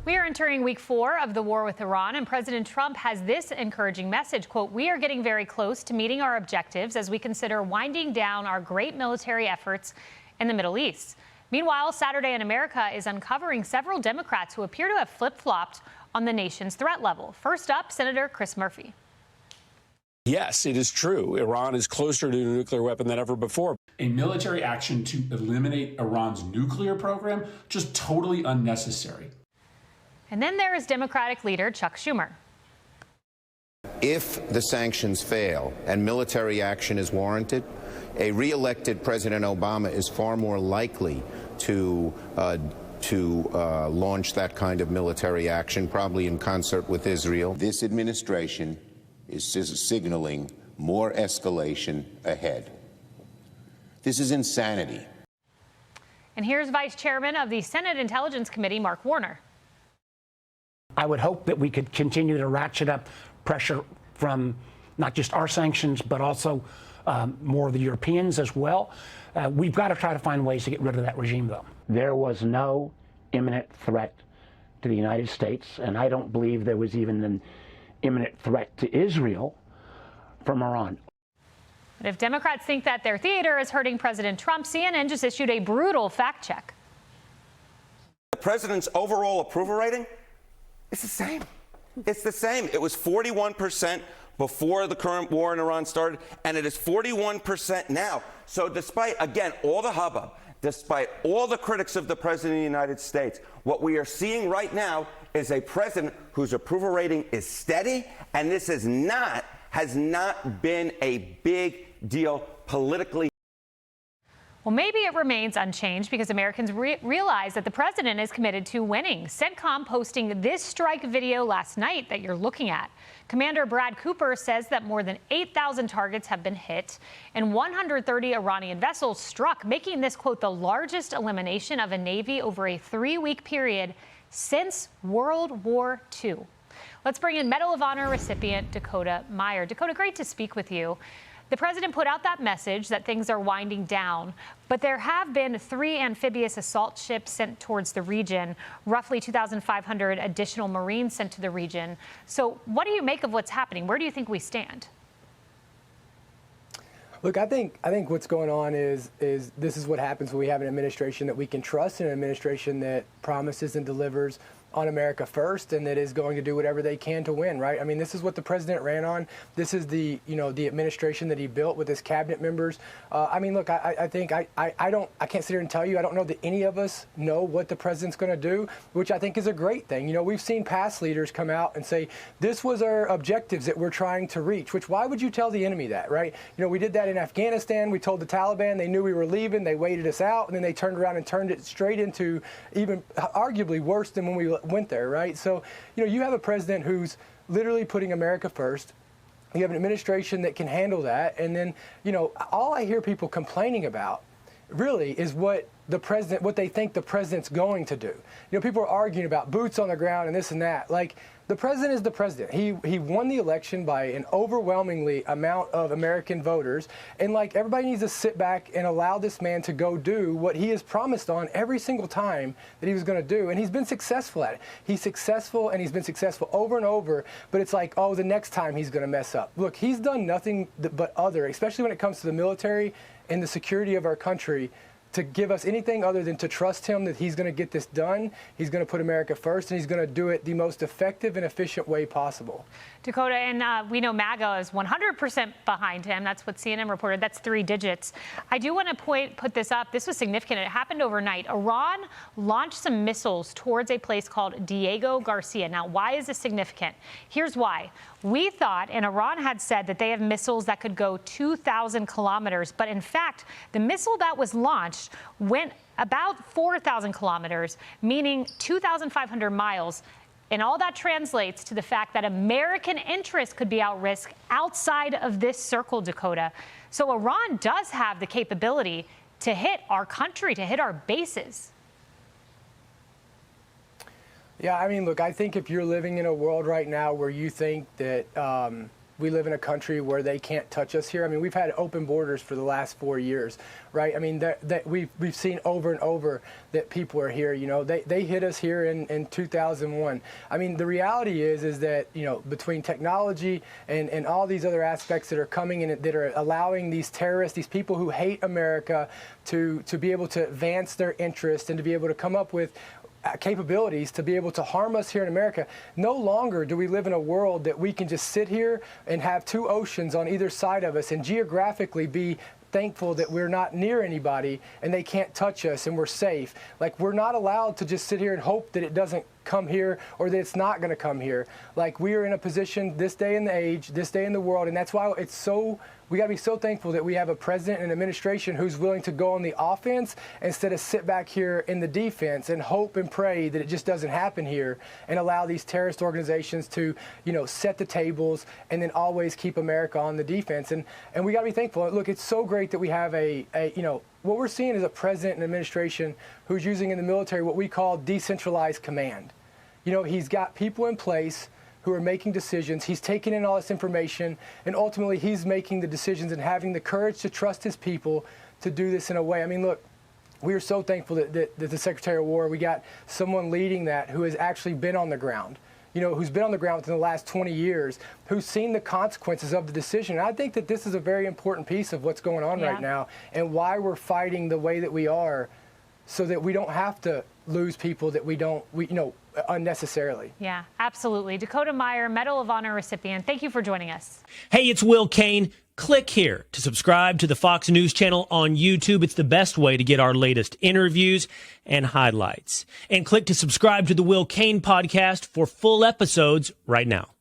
We are entering week 4 of the war with Iran, and President Trump has this encouraging message, quote, "We are getting very close to meeting our objectives as we consider winding down our great military efforts in the Middle East." Meanwhile, Saturday in America is uncovering several Democrats who appear to have flip-flopped on the nation's threat level. First up, Senator Chris Murphy. Yes, it is true. Iran is closer to a nuclear weapon than ever before. A military action to eliminate Iran's nuclear program, just totally unnecessary. And then there is Democratic leader Chuck Schumer. If the sanctions fail and military action is warranted, a re-elected President Obama is far more likely to launch that kind of military action, probably in concert with Israel. This administration is signaling more escalation ahead. This is insanity. And here's Vice Chairman of the Senate Intelligence Committee, Mark Warner. I would hope that we could continue to ratchet up pressure from not just our sanctions, but also more of the Europeans as well. We've got to try to find ways to get rid of that regime, though. There was no imminent threat to the United States, and I don't believe there was even an imminent threat to Israel from Iran. But if Democrats think that their theater is hurting President Trump, CNN just issued a brutal fact check. The president's overall approval rating? It's the same. It's the same. It was 41% before the current war in Iran started, and it is 41% now. So despite, again, all the hubbub, despite all the critics of the president of the United States, what we are seeing right now is a president whose approval rating is steady, and this has not been a big deal politically. Well, maybe it remains unchanged because Americans realize that the president is committed to winning. CENTCOM posting this strike video last night that you're looking at. Commander Brad Cooper says that more than 8,000 targets have been hit and 130 Iranian vessels struck, making this, quote, the largest elimination of a Navy over a 3-week period since World War II. Let's bring in Medal of Honor recipient Dakota Meyer. Dakota, great to speak with you. The president put out that message that things are winding down, but there have been 3 amphibious assault ships sent towards the region, roughly 2,500 additional Marines sent to the region. So what do you make of what's happening? Where do you think we stand? Look, I think what's going on is this is what happens when we have an administration that we can trust, and an administration that promises and delivers on America first, and that is going to do whatever they can to win, right? I mean, this is what the president ran on. This is the administration that he built with his cabinet members. I mean, look, I think I can't sit here and tell you, I don't know that any of us know what the president's going to do, which I think is a great thing. You know, we've seen past leaders come out and say, this was our objectives that we're trying to reach, which why would you tell the enemy that, right? You know, we did that in Afghanistan. We told the Taliban, they knew we were leaving, they waited us out, and then they turned around and turned it straight into even arguably worse than when we went there, right? So, you know, you have a president who's literally putting America first. You have an administration that can handle that. And then, you know, all I hear people complaining about really is what they think the president's going to do. You know, people are arguing about boots on the ground and this and that. Like, the president is the president. He won the election by an overwhelmingly amount of American voters. And, like, everybody needs to sit back and allow this man to go do what he has promised on every single time that he was going to do. And he's been successful at it. He's successful, and he's been successful over and over. But it's like, oh, the next time he's going to mess up. Look, he's done nothing but especially when it comes to the military and the security of our country, to give us anything other than to trust him that he's going to get this done. He's going to put America first, and he's going to do it the most effective and efficient way possible. Dakota, and we know MAGA is 100% behind him. That's what CNN reported. That's 3 digits. I do want to put this up. This was significant. It happened overnight. Iran launched some missiles towards a place called Diego Garcia. Now, why is this significant? Here's why. We thought, and Iran had said, that they have missiles that could go 2,000 kilometers. But in fact, the missile that was launched went about 4,000 kilometers, meaning 2,500 miles. And all that translates to the fact that American interests could be at risk outside of this circle, Dakota. So Iran does have the capability to hit our country, to hit our bases. Yeah, I mean, look, I think if you're living in a world right now where you think that we live in a country where they can't touch us here. I mean, we've had open borders for the last 4 years, right? I mean, that we've seen over and over that people are here. You know, they hit us here in 2001. I mean, the reality is that, you know, between technology and all these other aspects that are coming in that are allowing these terrorists, these people who hate America, to be able to advance their interests and to be able to come up with capabilities to be able to harm us here in America. No longer do we live in a world that we can just sit here and have two oceans on either side of us and geographically be thankful that we're not near anybody and they can't touch us and we're safe. Like, we're not allowed to just sit here and hope that it doesn't come here or that it's not going to come here. Like, we are in a position this day in the age, this day in the world, and that's why it's so, we got to be so thankful that we have a president and administration who's willing to go on the offense instead of sit back here in the defense and hope and pray that it just doesn't happen here and allow these terrorist organizations to, you know, set the tables and then always keep America on the defense. And we got to be thankful. Look, it's so great that we have you know, what we're seeing is a president and administration who's using in the military what we call decentralized command. You know, he's got people in place who are making decisions. He's taking in all this information, and ultimately he's making the decisions and having the courage to trust his people to do this in a way. I mean, look, we are so thankful that the Secretary of War, we got someone leading that who has actually been on the ground, you know, who's been on the ground within the last 20 years, who's seen the consequences of the decision. And I think that this is a very important piece of what's going on right now and why we're fighting the way that we are, so that we don't have to lose people that we you know, unnecessarily. Yeah, absolutely. Dakota Meyer, Medal of Honor recipient, thank you for joining us. Hey, it's Will Kane. Click here to subscribe to the Fox News channel on YouTube. It's the best way to get our latest interviews and highlights. And click to subscribe to the Will Kane podcast for full episodes right now.